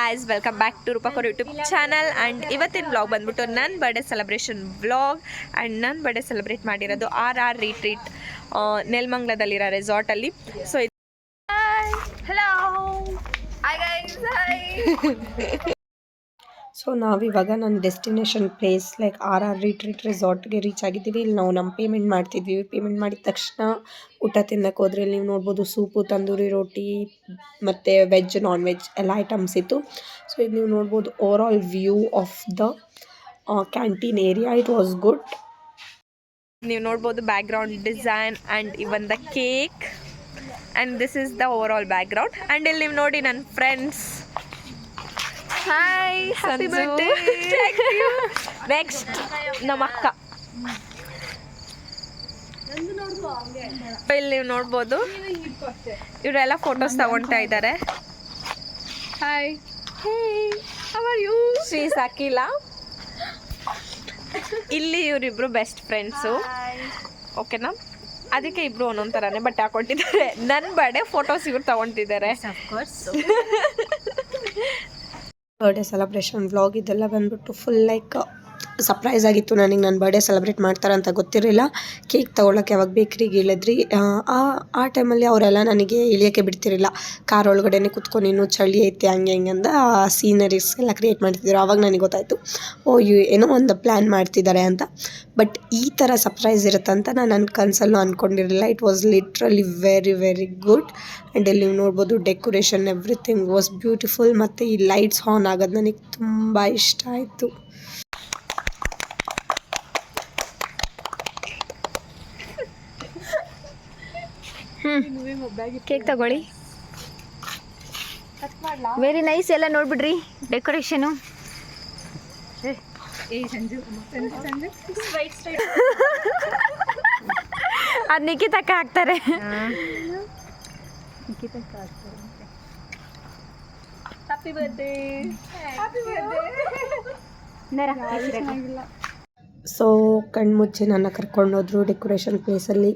guys, welcome back to Rupakor YouTube channel and ಇವತ್ತಿನ vlog ಬಂದ್ಬಿಟ್ಟು ನನ್ನ ಬರ್ಡೇ ಸೆಲೆಬ್ರೇಷನ್ vlog and ನನ್ನ birthday celebrate ಮಾಡಿರೋದು RR ರಿಟ್ರೀಟ್ ನೆಲಮಂಗಲದಲ್ಲಿರೋ ರೆಸಾರ್ಟ್ ಅಲ್ಲಿ. So hello hi guys hi. So ನಾವಿವಾಗ ನನ್ನ destination place like RR retreat ರೆಸಾರ್ಟ್ಗೆ reach ಆಗಿದ್ದೀವಿ. ಇಲ್ಲಿ ನಾವು ನಮ್ಮ ಪೇಮೆಂಟ್ ಮಾಡ್ತಿದ್ವಿ. ಪೇಮೆಂಟ್ ಮಾಡಿದ ತಕ್ಷಣ ಊಟ ತಿನ್ನಕ್ಕೆ ಹೋದ್ರೆ ಇಲ್ಲಿ ನೀವು ನೋಡ್ಬೋದು ಸೂಪು, ತಂದೂರಿ ರೋಟಿ ಮತ್ತು ವೆಜ್ ನಾನ್ ವೆಜ್ ಎಲ್ಲ ಐಟಮ್ಸ್ ಇತ್ತು. ಸೊ ಇದು ನೀವು ನೋಡ್ಬೋದು overall view of the canteen area. It was good. ನೀವು ನೋಡ್ಬೋದು background design and even the cake and this is the overall background. And ಇಲ್ಲಿ ನೀವು ನೋಡಿ ನನ್ನ friends. Hi happy birthday. Next ನಮ್ಮ ಅಕ್ಕ. ಇಲ್ಲಿ ನೀವು ನೋಡ್ಬೋದು ಇವರೆಲ್ಲ ಫೋಟೋಸ್ ತಗೊಳ್ತಾ ಇದ್ದಾರೆ. Hi how are you? Shri Akhila. ಇಲ್ಲಿ ಇವರಿಬ್ರು ಬೆಸ್ಟ್ ಫ್ರೆಂಡ್ಸು, ಓಕೆನಾ? ಅದಕ್ಕೆ ಇಬ್ರು ಒಂದೊಂದು ಥರನೇ ಬಟ್ಟೆ ಹಾಕೊಂಡಿದ್ದಾರೆ. ನನ್ನ ಬರ್ಡೇ ಫೋಟೋಸ್ ಇವ್ರು ತಗೊಳ್ತಿದ್ದಾರೆ. ಬರ್ಡೇ ಸೆಲೆಬ್ರೇಷನ್ ವ್ಲಾಗ್ ಇದೆಲ್ಲ ಬಂದ್ಬಿಟ್ಟು ಫುಲ್ ಲೈಕ್ ಸರ್ಪ್ರೈಸ್ ಆಗಿತ್ತು. ನನಗೆ ನನ್ನ ಬರ್ಡೇ ಸೆಲೆಬ್ರೇಟ್ ಮಾಡ್ತಾರೆ ಅಂತ ಗೊತ್ತಿರಲಿಲ್ಲ. ಕೇಕ್ ತೊಗೊಳಕ್ಕೆ ಯಾವಾಗ ಬೇಕ್ರಿಗೆ ಇಳಿದ್ರಿ ಆ ಟೈಮಲ್ಲಿ ಅವರೆಲ್ಲ ನನಗೆ ಇಳಿಯೋಕ್ಕೆ ಬಿಡ್ತಿರಲಿಲ್ಲ. ಕಾರ್ ಒಳಗಡೆನೇ ಕುತ್ಕೊಂಡು ಇನ್ನೂ ಚಳಿ ಐತೆ ಹಂಗೆ ಹಿಂಗೆ ಅಂದ ಸೀನರೀಸ್ ಎಲ್ಲ ಕ್ರಿಯೇಟ್ ಮಾಡ್ತಿದ್ರು. ಆವಾಗ ನನಗೆ ಗೊತ್ತಾಯಿತು ಏನೋ ಒಂದು ಪ್ಲ್ಯಾನ್ ಮಾಡ್ತಿದ್ದಾರೆ ಅಂತ. ಬಟ್ ಈ ಥರ ಸರ್ಪ್ರೈಸ್ ಇರುತ್ತಂತ ನಾನು ನನ್ನ ಕನಸಲ್ಲೂ ಅಂದ್ಕೊಂಡಿರಲಿಲ್ಲ. It was literally very very good. And ಇಲ್ಲಿ ನೀವು ನೋಡ್ಬೋದು ಡೆಕೋರೇಷನ್ ಎವ್ರಿಥಿಂಗ್ ವಾಸ್ ಬ್ಯೂಟಿಫುಲ್. ಮತ್ತು ಈ ಲೈಟ್ಸ್ ಆನ್ ಆಗೋದು ನನಗೆ ತುಂಬ ಇಷ್ಟ ಆಯಿತು. ಕೇಕ್ ತಗೊಳ್ಳಿ. Very nice. ಎಲ್ಲ ನೋಡ್ಬಿಡ್ರಿ ಡೆಕೋರೇಷನು. ಅದು ನಿಖಿತಕ್ಕ ಹಾಕ್ತಾರೆ. Happy birthday. ಸೊ ಕಣ್ಮುಚ್ಚಿ ನನ್ನ ಕರ್ಕೊಂಡೋದ್ರು ಡೆಕೋರೇಷನ್ ಪ್ಲೇಸಲ್ಲಿ.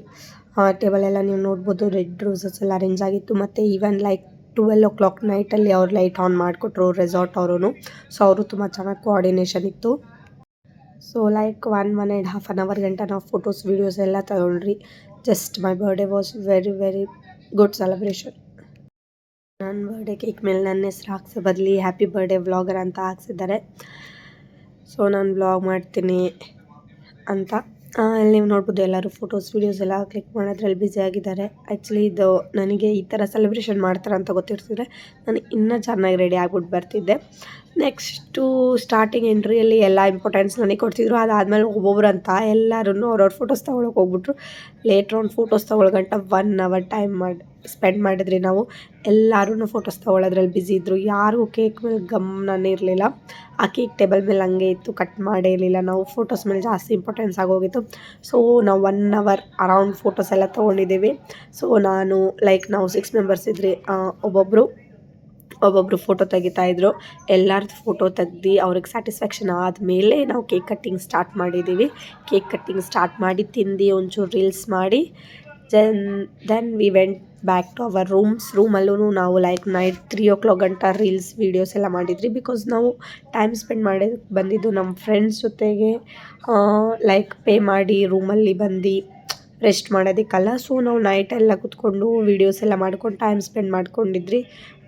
ಟೇಬಲ್ ಎಲ್ಲ ನೀವು ನೋಡ್ಬೋದು ರೆಡ್ ರೋಸಸ್ ಎಲ್ಲ ಅರೇಂಜ್ ಆಗಿತ್ತು. ಮತ್ತು ಈವನ್ ಲೈಕ್ 12 o'clock ನೈಟಲ್ಲಿ ಅವ್ರು ಲೈಟ್ ಆನ್ ಮಾಡಿಕೊಟ್ರು ರೆಸಾರ್ಟ್ ಅವರು. ಸೊ ಅವರು ತುಂಬ ಚೆನ್ನಾಗಿ ಕೋಆರ್ಡಿನೇಷನ್ ಇತ್ತು. ಸೊ ಲೈಕ್ 1.5 hour ಗಂಟ ನಾವು ಫೋಟೋಸ್ ವೀಡಿಯೋಸ್ ಎಲ್ಲ ತಗೊಂಡ್ರಿ. Just my birthday was very very good celebration. ನನ್ನ ಬರ್ಡೇ ಕೇಕ್ ಮೇಲೆ ನನ್ನ ಹೆಸ್ರು ಹಾಕ್ಸೋ ಬದಲಿ ಹ್ಯಾಪಿ ಬರ್ಡೇ ವ್ಲಾಗರ್ ಅಂತ ಹಾಕ್ಸಿದ್ದಾರೆ. ಸೊ ನಾನು ವ್ಲಾಗ್ ಮಾಡ್ತೀನಿ ಅಂತ ಇಲ್ಲಿ ನೀವು ನೋಡ್ಬೋದು ಎಲ್ಲರೂ ಫೋಟೋಸ್ ವೀಡಿಯೋಸ್ ಎಲ್ಲ ಕ್ಲಿಕ್ ಮಾಡೋದ್ರಲ್ಲಿ ಬ್ಯುಸಿ ಆಗಿದ್ದಾರೆ. ಆ್ಯಕ್ಚುಲಿ ಇದು ನನಗೆ ಈ ಥರ ಸೆಲೆಬ್ರೇಷನ್ ಮಾಡ್ತಾರೆ ಅಂತ ಗೊತ್ತಿರ್ತಿದ್ರೆ ನಾನು ಇನ್ನೂ ಚೆನ್ನಾಗಿ ರೆಡಿ ಆಗ್ಬಿಟ್ಟು ಬರ್ತಿದ್ದೆ. ನೆಕ್ಸ್ಟು ಸ್ಟಾರ್ಟಿಂಗ್ ಎಂಟ್ರಿಯಲ್ಲಿ ಎಲ್ಲ ಇಂಪಾರ್ಟೆನ್ಸ್ ನನಗೆ ಕೊಡ್ತಿದ್ರು. ಅದಾದಮೇಲೆ ಒಬ್ಬೊಬ್ರು ಅಂತ ಎಲ್ಲರೂ ಅವ್ರವ್ರ ಫೋಟೋಸ್ ತೊಗೊಳಕ್ಕೆ ಹೋಗ್ಬಿಟ್ರು. ಲೇಟ್ ರೌಂಡ್ ಫೋಟೋಸ್ ತೊಗೊಳಗಂಟ 1 hour ಟೈಮ್ ಸ್ಪೆಂಡ್ ಮಾಡಿದ್ರಿ ನಾವು. ಎಲ್ಲರೂ ಫೋಟೋಸ್ ತೊಗೊಳೋದ್ರಲ್ಲಿ ಬ್ಯುಸಿ ಇದ್ದರು. ಯಾರಿಗೂ ಕೇಕ್ ಮೇಲೆ ಗಮನನೇ ಇರಲಿಲ್ಲ. ಆ ಕೇಕ್ ಟೇಬಲ್ ಮೇಲೆ ಹಂಗೆ ಇತ್ತು, ಕಟ್ ಮಾಡೇ ಇರಲಿಲ್ಲ. ನಾವು ಫೋಟೋಸ್ ಮೇಲೆ ಜಾಸ್ತಿ ಇಂಪಾರ್ಟೆನ್ಸ್ ಆಗೋಗಿತ್ತು. ಸೊ ನಾವು 1 hour ಅರೌಂಡ್ ಫೋಟೋಸ್ ಎಲ್ಲ ತೊಗೊಂಡಿದ್ದೀವಿ. ಸೊ ನಾವು 6 ಮೆಂಬರ್ಸ್ ಇದ್ರಿ. ಒಬ್ಬೊಬ್ಬರು ಫೋಟೋ ತೆಗಿತಾಯಿದ್ರು. ಎಲ್ಲರದ್ದು ಫೋಟೋ ತೆಗ್ದು ಅವ್ರಿಗೆ ಸ್ಯಾಟಿಸ್ಫ್ಯಾಕ್ಷನ್ ಆದಮೇಲೆ ನಾವು ಕೇಕ್ ಕಟ್ಟಿಂಗ್ ಸ್ಟಾರ್ಟ್ ಮಾಡಿದ್ದೀವಿ. ಕೇಕ್ ಕಟ್ಟಿಂಗ್ ಸ್ಟಾರ್ಟ್ ಮಾಡಿ ತಿಂದು ಒಂಚೂರು ರೀಲ್ಸ್ ಮಾಡಿ then we went back to our ರೂಮಲ್ಲೂ ನಾವು ನೈಟ್ 3 o'clock ಗಂಟ ರೀಲ್ಸ್ ವೀಡಿಯೋಸ್ ಎಲ್ಲ ಮಾಡಿದ್ರಿ. ಬಿಕಾಸ್ ನಾವು ಟೈಮ್ ಸ್ಪೆಂಡ್ ಮಾಡಿ ಬಂದಿದ್ದು ನಮ್ಮ ಫ್ರೆಂಡ್ಸ್ ಜೊತೆಗೆ ಪೇ ಮಾಡಿ ರೂಮಲ್ಲಿ ಬಂದು ರೆಸ್ಟ್ ಮಾಡೋದಕ್ಕಲ್ಲ. ಸೊ ನಾವು ನೈಟೆಲ್ಲ ಕೂತ್ಕೊಂಡು ವೀಡಿಯೋಸ್ ಎಲ್ಲ ಮಾಡ್ಕೊಂಡು ಟೈಮ್ ಸ್ಪೆಂಡ್ ಮಾಡ್ಕೊಂಡಿದ್ರಿ.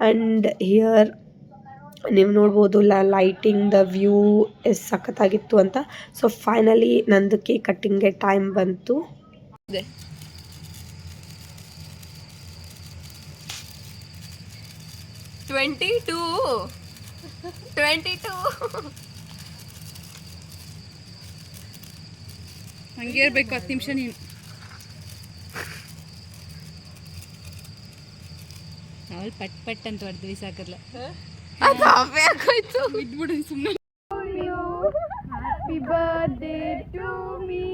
ಆ್ಯಂಡ್ ಹಿಯರ್ ನೀವು ನೋಡ್ಬೋದು ಲೈಟಿಂಗ್ ದ ವ್ಯೂ ಎಷ್ಟು ಸಖತ್ತಾಗಿತ್ತು ಅಂತ. ಸೊ ಫೈನಲಿ ನಂದು ಕೇಕ್ ಕಟ್ಟಿಂಗ್ಗೆ ಟೈಮ್ ಬಂತು. 22 ಹಂಗೆ ಇರಬೇಕು. 10 ನಿಮಿಷ ನೀನು ಅವಳು ಪಟ್ ಅಂತ ಹೊಡೆದ್ವಿ ಸಾಕಲ್ಲ. ಅದು ಅವೇ ಆಗೋಯ್ತು. ಇದ್ಬಿಡು ಸುಮ್ಮನೆ. Happy birthday to me,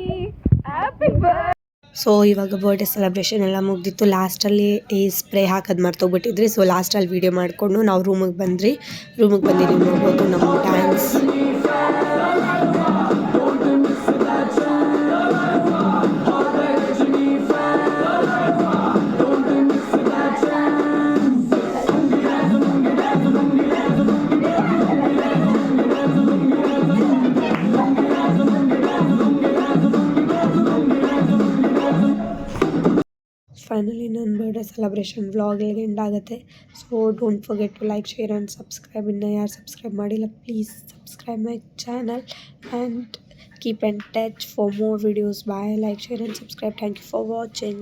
happy birthday. So ಇವಾಗ ಬರ್ಡೇ ಸೆಲೆಬ್ರೇಷನ್ ಎಲ್ಲ ಮುಗ್ದಿತ್ತು. ಲಾಸ್ಟಲ್ಲಿ ಈ ಸ್ಪ್ರೇ ಹಾಕೋದು ಮರ್ತೋಗ್ಬಿಟ್ಟಿದ್ರಿ. ಸೊ ಲಾಸ್ಟಲ್ಲಿ ವೀಡಿಯೋ ಮಾಡಿಕೊಂಡು ನಾವು ರೂಮಿಗೆ ಬಂದ್ರಿ. ರೂಮಿಗೆ ಬಂದು ನೀವು ನೋಡ್ಬೋದು ನಮ್ಮ ಡ್ಯಾನ್ಸ್. ಫೈನಲಿ ನನ್ನ ಬರ್ಡೇ ಸೆಲೆಬ್ರೇಷನ್ ವ್ಲಾಗ್ ಇಲ್ಲಿಗೆ ಎಂಡ್ ಆಗುತ್ತೆ. So don't forget to like, share and subscribe. ಇನ್ನು ಯಾರು ಸಬ್ಸ್ಕ್ರೈಬ್ ಮಾಡಿಲ್ಲ, please subscribe my channel and keep in touch for more videos. Bye. Like, share and subscribe. Thank you for watching.